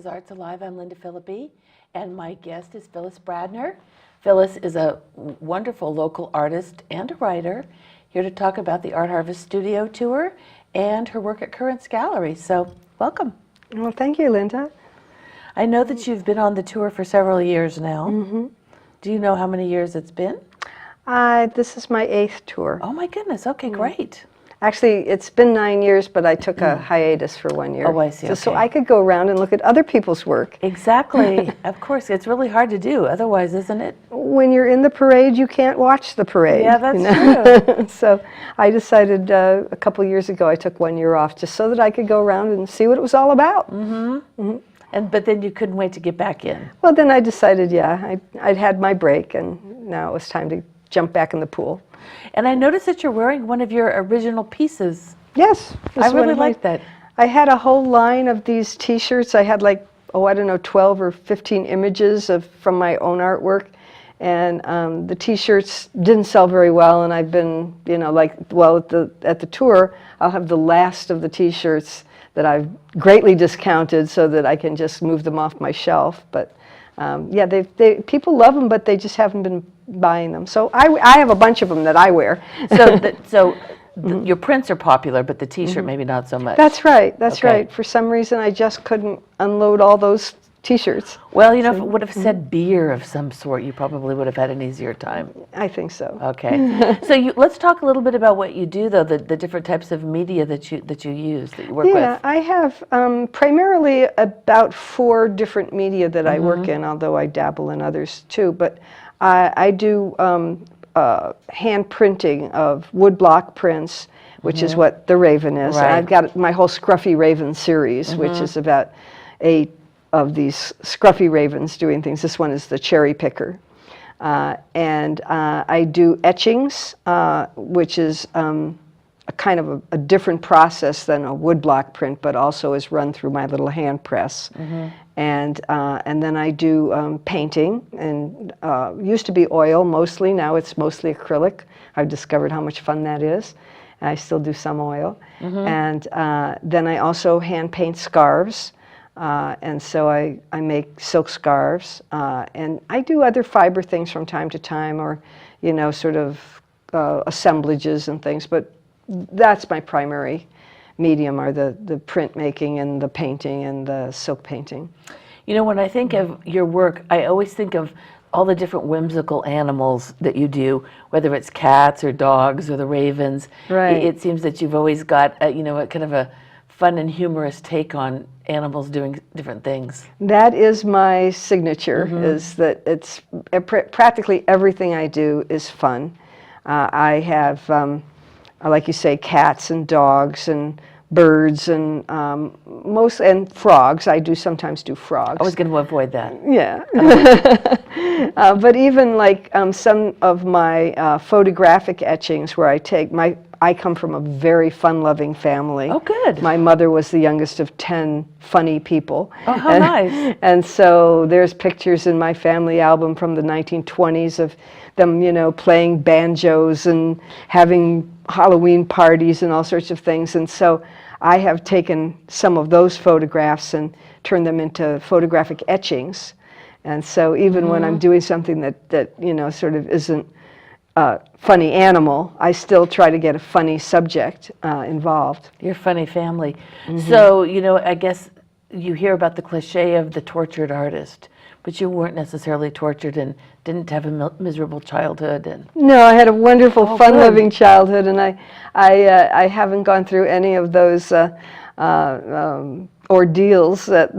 is Arts Alive. I'm Lynda Phillippe, and my guest is Phyllice Bradner. Phyllice is a wonderful local artist and a writer, here to talk about the Art Harvest Studio Tour and her work at Currents Gallery. So, welcome. Well, thank you, Lynda. I know that you've been on the tour for several years now. Mm-hmm. Do you know how many years it's been? This is my 8th tour. Oh my goodness, okay, great. Actually, it's been 9 years, but I took a hiatus for 1 year. Oh, I see, So okay. I could go around and look at other people's work. Exactly, of course, it's really hard to do otherwise, isn't it? When you're in the parade, you can't watch the parade. Yeah, that's true. So I decided a couple years ago, I took 1 year off just so that I could go around and see what it was all about. But then you couldn't wait to get back in. Well, then I decided, yeah, I'd had my break, and now it was time to jump back in the pool. And I noticed that you're wearing one of your original pieces. Yes. I really like that. I had a whole line of these T-shirts. I had like, I don't know, 12 or 15 images from my own artwork. And the T-shirts didn't sell very well, and I've been, at the tour, I'll have the last of the T-shirts that I've greatly discounted so that I can just move them off my shelf. But yeah, people love them, but they just haven't been buying them. So I have a bunch of them that I wear. So your prints are popular, but the T-shirt maybe not so much. That's right. That's Okay. right. For some reason, I just couldn't unload all those T-shirts. Well, if it would have said beer of some sort, you probably would have had an easier time. I think so. Okay. So let's talk a little bit about what you do, though, the different types of media that you use, that you work with. Yeah, I have primarily about 4 different media that I work in, although I dabble in others too. But I do hand printing of woodblock prints, which is what the Raven is. Right. I've got my whole Scruffy Raven series, which is about 8 of these scruffy ravens doing things. This one is the cherry picker. And I do etchings, which is a kind of a different process than a woodblock print, but also is run through my little hand press. And then I do painting, and used to be oil mostly. Now it's mostly acrylic. I've discovered how much fun that is. I still do some oil. And then I also hand paint scarves. And so I make silk scarves, and I do other fiber things from time to time, or sort of assemblages and things, but that's my primary medium, are the print making and the painting and the silk painting. When I think of your work, I always think of all the different whimsical animals that you do, whether it's cats or dogs or the ravens. Right. It seems that you've always got a kind of a fun and humorous take on animals doing different things. That is my signature, is that it's practically everything I do is fun. I have, like you say, cats and dogs and birds and and frogs. I do sometimes do frogs. I was going to avoid that. Yeah. But even like some of my photographic etchings where I come from a very fun-loving family. Oh, good. My mother was the youngest of 10 funny people. Oh, how nice. And so there's pictures in my family album from the 1920s of them, playing banjos and having Halloween parties and all sorts of things. And so I have taken some of those photographs and turned them into photographic etchings. And so even when I'm doing something that sort of isn't funny animal, I still try to get a funny subject involved. You're a funny family. So, I guess you hear about the cliche of the tortured artist, but you weren't necessarily tortured and didn't have a miserable childhood. And no, I had a wonderful, fun-loving good. childhood, and I haven't gone through any of those ordeals that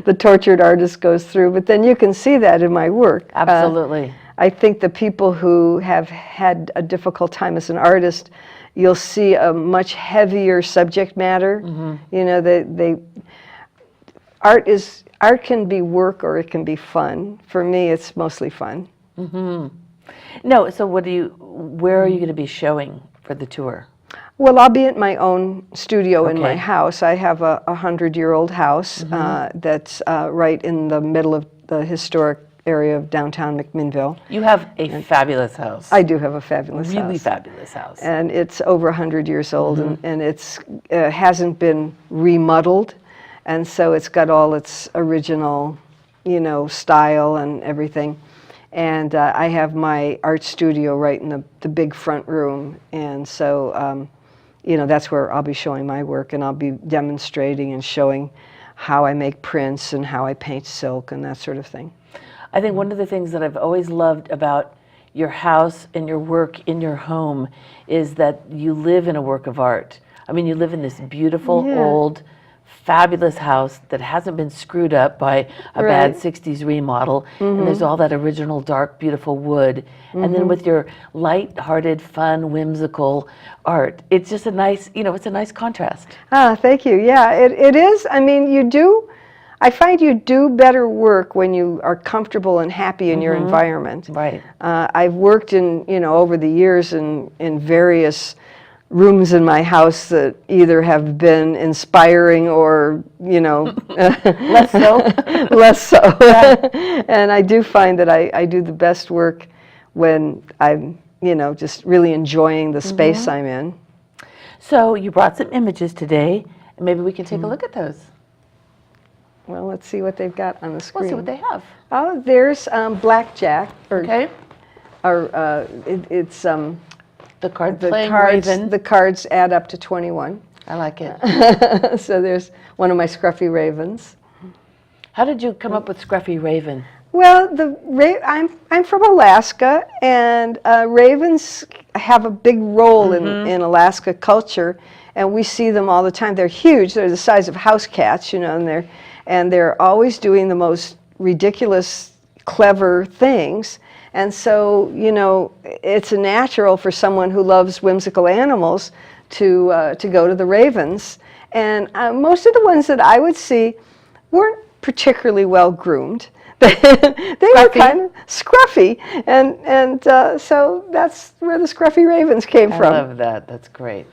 the tortured artist goes through. But then you can see that in my work. Absolutely. I think the people who have had a difficult time as an artist, you'll see a much heavier subject matter. Art can be work or it can be fun. For me, it's mostly fun. No, so where are you going to be showing for the tour? Well, I'll be at my own studio in my house. I have a 100-year-old house that's right in the middle of the historic area of downtown McMinnville. You have a fabulous house. I do have a fabulous house. Really fabulous house. And it's over 100 years old, and it's hasn't been remodeled. And so it's got all its original, you know, style and everything. And I have my art studio right in the big front room. And so, you know, that's where I'll be showing my work, and I'll be demonstrating and showing how I make prints and how I paint silk and that sort of thing. I think one of the things that I've always loved about your house and your work in your home is that you live in a work of art. I mean, you live in this beautiful, old, fabulous house that hasn't been screwed up by a bad 60s remodel, and there's all that original dark, beautiful wood. And then with your light-hearted, fun, whimsical art, it's just a nice, you know, it's a nice contrast. Ah, thank you. Yeah, it is. I mean, I find you do better work when you are comfortable and happy in your environment. Right. I've worked in, you know, over the years in various rooms in my house that either have been inspiring or, you know, Less so. less so. And I do find that I do the best work when I'm, you know, just really enjoying the space I'm in. So you brought some images today, and maybe we can take a look at those. Well, let's see what they've got on the screen. We'll see what they have. Oh, there's blackjack. Okay. It's The card the playing cards. raven. The cards add up to 21. I like it. So there's one of my scruffy ravens. How did you come up with Scruffy Raven? Well, I'm from Alaska, and ravens have a big role in Alaska culture, and we see them all the time. They're huge. They're the size of house cats, you know, and they're always doing the most ridiculous, clever things. And so, you know, it's a natural for someone who loves whimsical animals to go to the ravens. And most of the ones that I would see weren't particularly well groomed. They were kind of scruffy, and so that's where the scruffy ravens came from. I love that. That's great.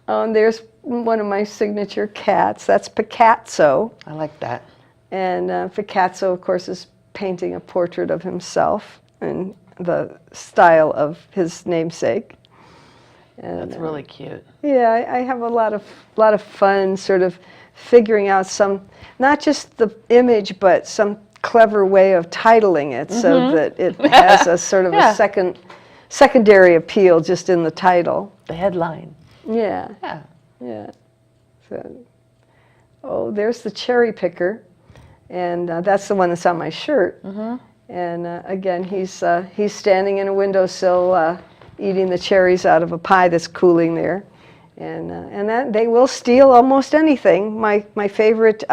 Oh, and there's one of my signature cats. That's Picasso. I like that. And Picasso, of course, is painting a portrait of himself in the style of his namesake. And, That's really cute. Yeah, I have a lot of fun sort of figuring out some, not just the image, but some clever way of titling it so that it has a sort of a secondary appeal just in the title. The headline. Yeah. Yeah. Yeah. So, oh, there's the cherry picker, and that's the one that's on my shirt. And again, he's standing in a windowsill eating the cherries out of a pie that's cooling there, and that they will steal almost anything. My favorite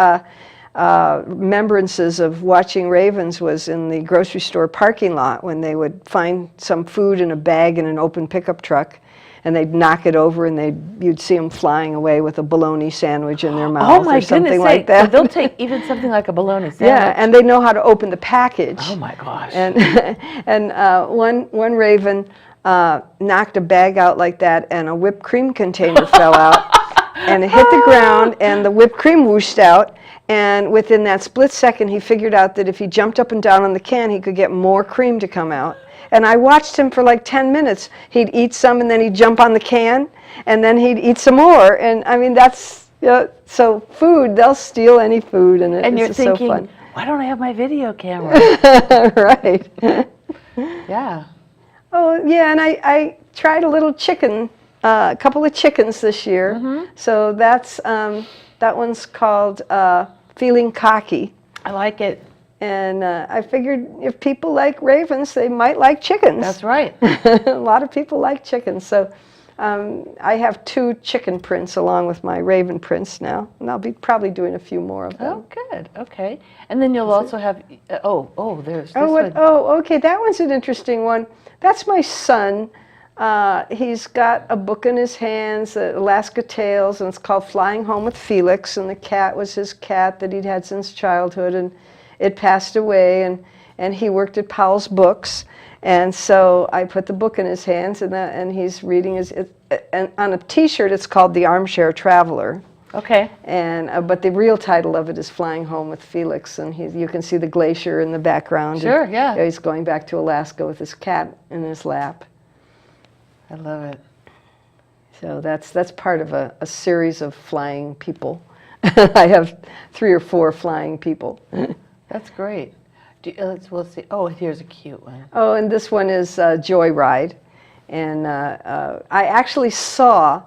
remembrances of watching ravens was in the grocery store parking lot when they would find some food in a bag in an open pickup truck, and they'd knock it over, and you'd see them flying away with a bologna sandwich in their mouth or something like that. So they'll take even something like a bologna sandwich. Yeah, and they know how to open the package. Oh my gosh. And one raven knocked a bag out like that, and a whipped cream container fell out, and it hit the ground, and the whipped cream whooshed out. And within that split second, he figured out that if he jumped up and down on the can, he could get more cream to come out. And I watched him for like 10 minutes. He'd eat some, and then he'd jump on the can, and then he'd eat some more. And I mean, that's, so food, they'll steal any food, and you're it's thinking, so fun. why don't I have my video camera? Right. Yeah. Oh, yeah, and I tried a little chicken, a couple of chickens this year. So that's, that one's called Feeling Cocky. I like it. And I figured if people like ravens, they might like chickens. That's right. A lot of people like chickens. So I have 2 chicken prints along with my raven prints now. And I'll be probably doing a few more of them. Oh, good. Okay. And then you'll also have, there's this one. Oh, okay. That one's an interesting one. That's my son. He's got a book in his hands, Alaska Tales, and it's called Flying Home with Felix. And the cat was his cat that he'd had since childhood. And it passed away, and he worked at Powell's Books, and so I put the book in his hands, and he's reading and on a T-shirt it's called The Armchair Traveler. Okay. And but the real title of it is Flying Home with Felix, and you can see the glacier in the background. Sure, and, yeah. He's going back to Alaska with his cat in his lap. I love it. So that's part of a series of flying people. I have 3 or 4 flying people. That's great. We'll see. Oh, here's a cute one. Oh, and this one is Joyride. And I actually saw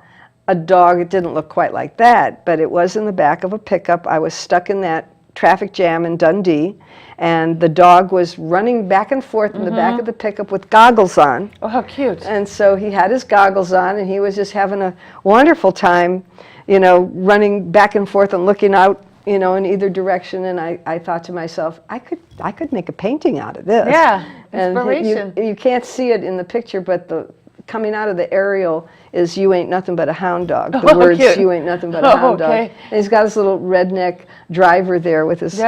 a dog. It didn't look quite like that, but it was in the back of a pickup. I was stuck in that traffic jam in Dundee, and the dog was running back and forth in the back of the pickup with goggles on. Oh, how cute. And so he had his goggles on, and he was just having a wonderful time, running back and forth and looking out, in either direction. And I thought to myself, I could make a painting out of this. Yeah, And inspiration. you can't see it in the picture, but coming out of the aerial is "You ain't nothing but a hound dog." The Oh, words cute. "You ain't nothing but a hound okay. dog." And he's got his little redneck driver there with his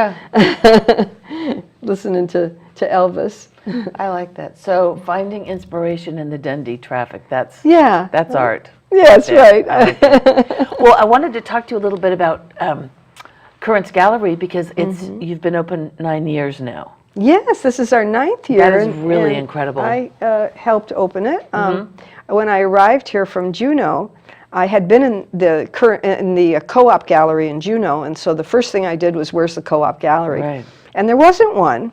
listening to Elvis. I like that. So finding inspiration in the Dundee traffic, that's Yeah. that's art. Yeah, that's right. I like that. Well, I wanted to talk to you a little bit about Currents Gallery, because you've been open 9 years now. Yes, this is our 9th year. That is and- really and incredible. I helped open it. When I arrived here from Juneau, I had been in the co-op gallery in Juneau, and so the first thing I did was, where's the co-op gallery? Right. And there wasn't one,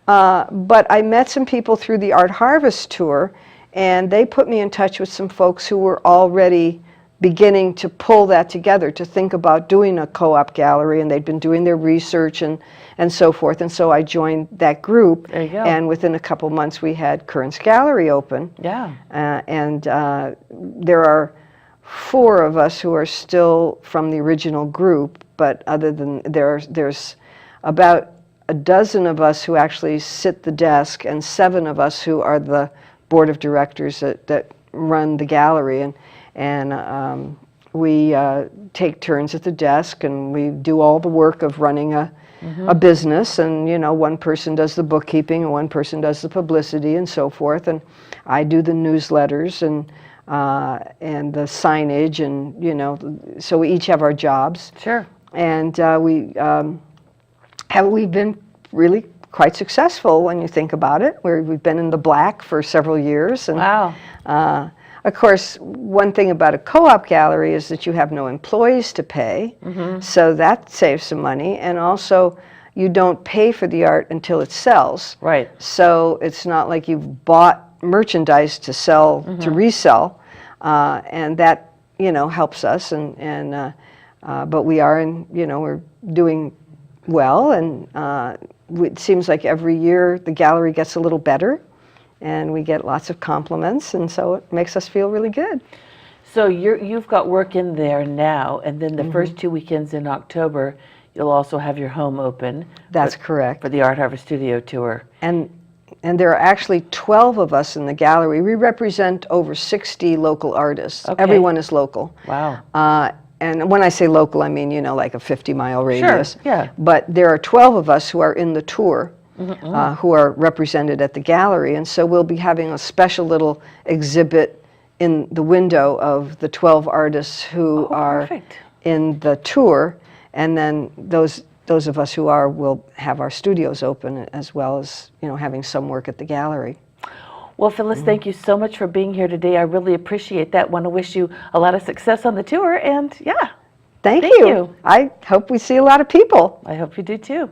but I met some people through the Art Harvest tour, and they put me in touch with some folks who were already beginning to pull that together, to think about doing a co-op gallery, and they'd been doing their research and so forth. And so I joined that group, There you go. and within a couple months we had Currents Gallery open. Yeah. And there are 4 of us who are still from the original group, but other than there's about a dozen of us who actually sit the desk, and 7 of us who are the board of directors that run the gallery. And we take turns at the desk, and we do all the work of running a business. And one person does the bookkeeping, and one person does the publicity, and so forth. And I do the newsletters and the signage, and so we each have our jobs. Sure. And we've been really quite successful when you think about it. We've been in the black for several years. And, Wow. of course, one thing about a co-op gallery is that you have no employees to pay, so that saves some money. And also, you don't pay for the art until it sells. Right. So it's not like you've bought merchandise to sell, to resell, and that helps us. But we are we're doing well, and it seems like every year the gallery gets a little better. And we get lots of compliments, and so it makes us feel really good. So you've got work in there now, and then the first 2 weekends in October, you'll also have your home open. That's correct. For the Art Harvest Studio Tour. And there are actually 12 of us in the gallery. We represent over 60 local artists. Okay. Everyone is local. Wow. And when I say local, I mean, like a 50-mile radius. yeah. But there are 12 of us who are in the tour. Who are represented at the gallery, and so we'll be having a special little exhibit in the window of the 12 artists who are perfect. in the tour, and then those of us who will have our studios open, as well as having some work at the gallery. Well, Phyllis, thank you so much for being here today. I really appreciate that. Want to wish you a lot of success on the tour, and yeah, Thank Thank you. you. I hope we see a lot of people. I hope you do too.